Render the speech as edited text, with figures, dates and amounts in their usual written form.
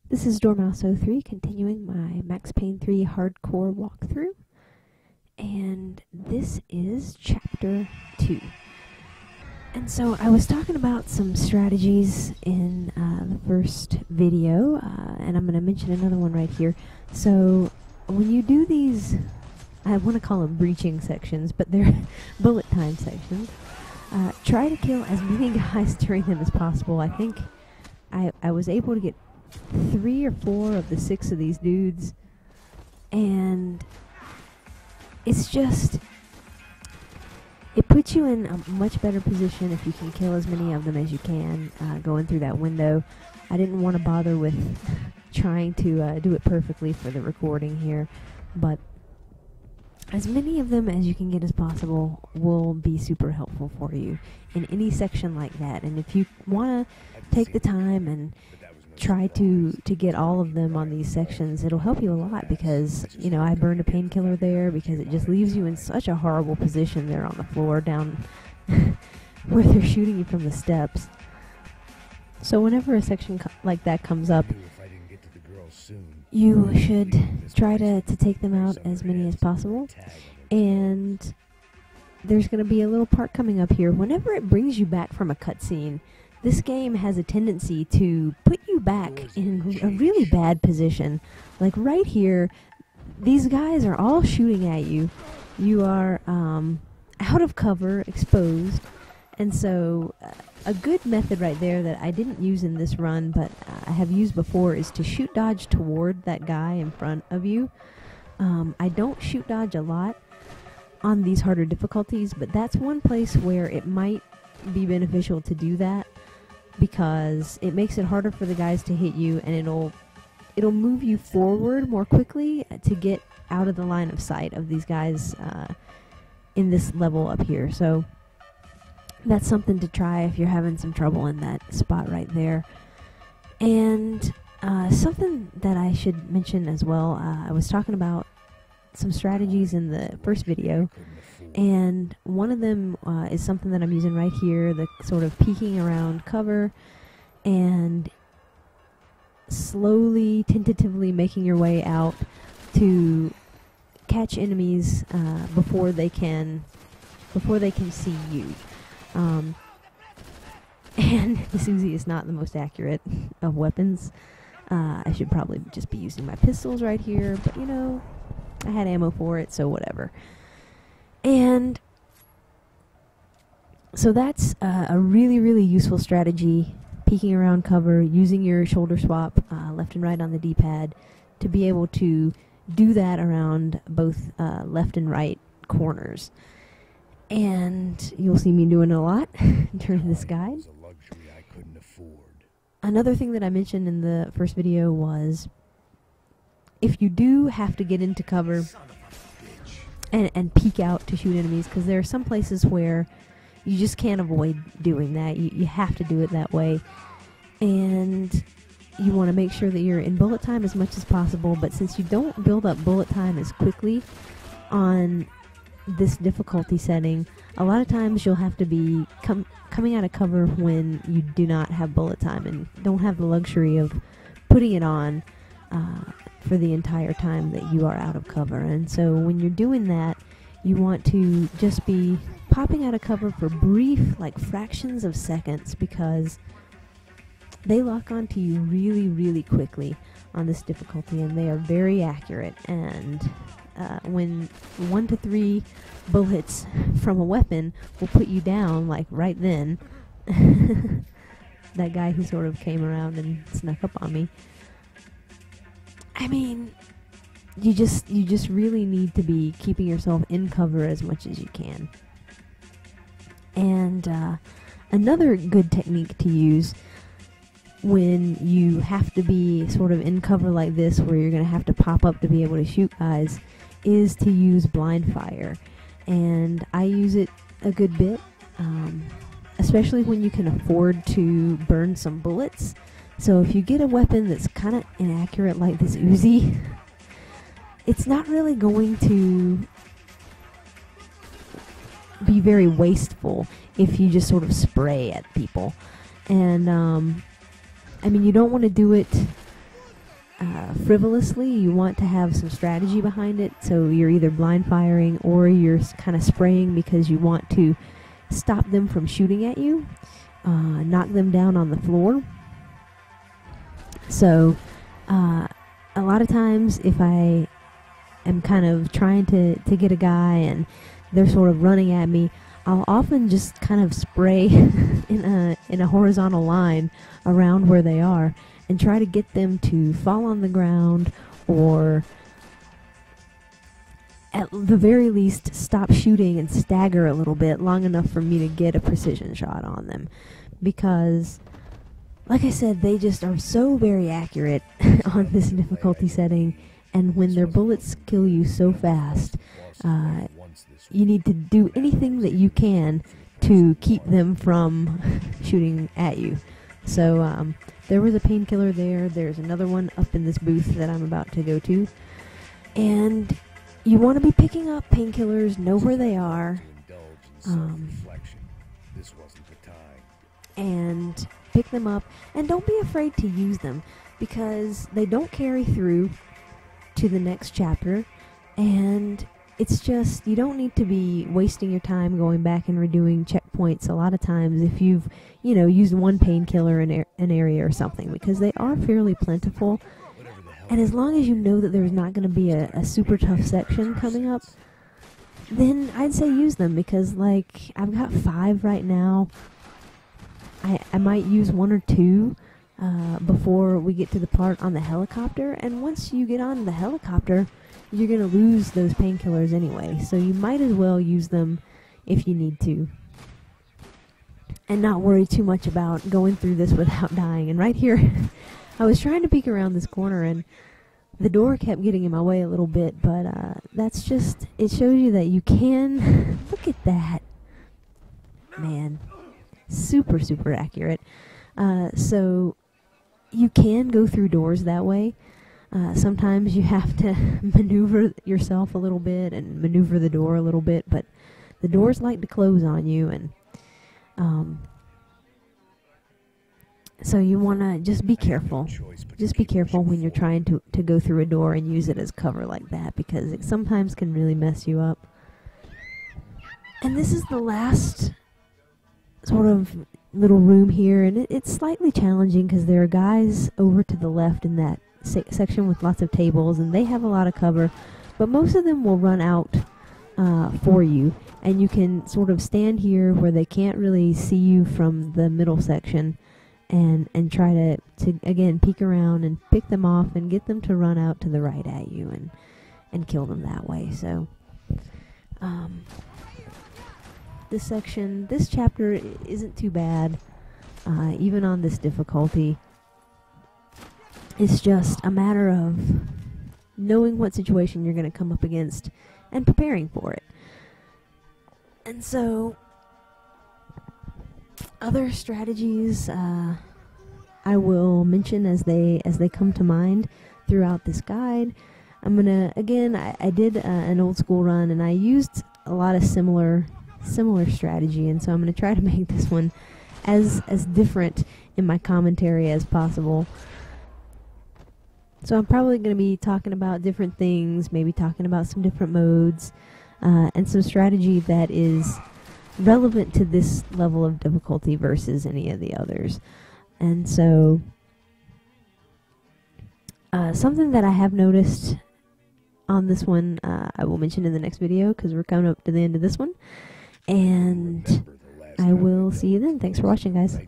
This is Dormouse03 continuing my Max Payne 3 hardcore walkthrough, and this is Chapter 2. And so I was talking about some strategies in the first video, and I'm going to mention another one right here. So when you do these, I want to call them breaching sections, but they're bullet time sections, try to kill as many guys during them as possible. I think I was able to get 3 or 4 of the 6 of these dudes, and it's just, it puts you in a much better position if you can kill as many of them as you can going through that window. I didn't want to bother with trying to do it perfectly for the recording here, but as many of them as you can get as possible will be super helpful for you in any section like that. And if you want to take the time and try to get all of them on these sections, it'll help you a lot, because, you know, I burned a painkiller there because it just leaves you in such a horrible position there on the floor down where they're shooting you from the steps. So whenever a section like that comes up, you should try to take them out as many as possible. And there's going to be a little part coming up here. Whenever it brings you back from a cutscene, this game has a tendency to put you back in a really bad position. Like right here, these guys are all shooting at you. You are out of cover, exposed. And so a good method right there that I didn't use in this run, but I have used before, is to shoot dodge toward that guy in front of you. I don't shoot dodge a lot on these harder difficulties, but that's one place where it might be beneficial to do that, because it makes it harder for the guys to hit you, and it'll move you forward more quickly to get out of the line of sight of these guys in this level up here. So that's something to try if you're having some trouble in that spot right there. And something that I should mention as well, I was talking about some strategies in the first video, and one of them is something that I'm using right here, the sort of peeking around cover and slowly, tentatively making your way out to catch enemies before they can see you. And this Uzi is not the most accurate of weapons. I should probably just be using my pistols right here, but you know, I had ammo for it, so whatever. And so that's a really, really useful strategy, peeking around cover, using your shoulder swap left and right on the D-pad to be able to do that around both left and right corners. And you'll see me doing it a lot during this guide. Another thing that I mentioned in the first video was, if you do have to get into cover and peek out to shoot enemies, because there are some places where you just can't avoid doing that. You have to do it that way. And you want to make sure that you're in bullet time as much as possible, but since you don't build up bullet time as quickly on this difficulty setting, a lot of times you'll have to be coming out of cover when you do not have bullet time and don't have the luxury of putting it on for the entire time that you are out of cover. And so when you're doing that, you want to just be popping out of cover for brief, like fractions of seconds, because they lock onto you really, really quickly on this difficulty, and they are very accurate. And when 1 to 3 bullets from a weapon will put you down, like right then, that guy who sort of came around and snuck up on me. I mean, you just really need to be keeping yourself in cover as much as you can. And another good technique to use when you have to be sort of in cover like this, where you're going to have to pop up to be able to shoot guys, is to use blind fire. And I use it a good bit, especially when you can afford to burn some bullets. So if you get a weapon that's kind of inaccurate like this Uzi, it's not really going to be very wasteful if you just sort of spray at people. And I mean, you don't want to do it frivolously. You want to have some strategy behind it, so you're either blind firing or you're kind of spraying because you want to stop them from shooting at you, knock them down on the floor. So a lot of times if I am kind of trying to get a guy and they're sort of running at me, I'll often just kind of spray in a horizontal line around where they are and try to get them to fall on the ground, or at the very least stop shooting and stagger a little bit long enough for me to get a precision shot on them. Because, like I said, they just are so very accurate on this difficulty setting, and when their bullets kill you so fast, you need to do anything that you can to keep them from shooting at you. So there was a painkiller there. There's another one up in this booth that I'm about to go to. And you want to be picking up painkillers, know where they are, and pick them up. And don't be afraid to use them, because they don't carry through to the next chapter. And it's just, you don't need to be wasting your time going back and redoing checkpoints a lot of times if you've, used one painkiller in an area or something, because they are fairly plentiful. And as long as you know that there's not going to be a super tough section coming up, then I'd say use them, because, like, I've got 5 right now. I might use 1 or 2 before we get to the part on the helicopter, and once you get on the helicopter, you're going to lose those painkillers anyway, so you might as well use them if you need to, and not worry too much about going through this without dying. And right here, I was trying to peek around this corner, and the door kept getting in my way a little bit, but that's just, it shows you that you can, look at that, man, super, super accurate. So you can go through doors that way. Sometimes you have to maneuver yourself a little bit and maneuver the door a little bit, but the doors like to close on you, and so you want to just be careful. Just be careful when you're trying to go through a door and use it as cover like that, because it sometimes can really mess you up. And this is the last sort of little room here, and it's slightly challenging because there are guys over to the left in that section with lots of tables, and they have a lot of cover, but most of them will run out for you, and you can sort of stand here where they can't really see you from the middle section, and try to again peek around and pick them off and get them to run out to the right at you and kill them that way. So this chapter isn't too bad, even on this difficulty. It's just a matter of knowing what situation you're going to come up against and preparing for it. And so, other strategies I will mention as they come to mind throughout this guide. I'm gonna, again, I did an old school run, and I used a lot of similar strategy, and so I'm gonna try to make this one as different in my commentary as possible. So I'm probably going to be talking about different things, maybe talking about some different modes, and some strategy that is relevant to this level of difficulty versus any of the others. And so, something that I have noticed on this one, I will mention in the next video, because we're coming up to the end of this one. And I will see you then. Thanks for watching, guys.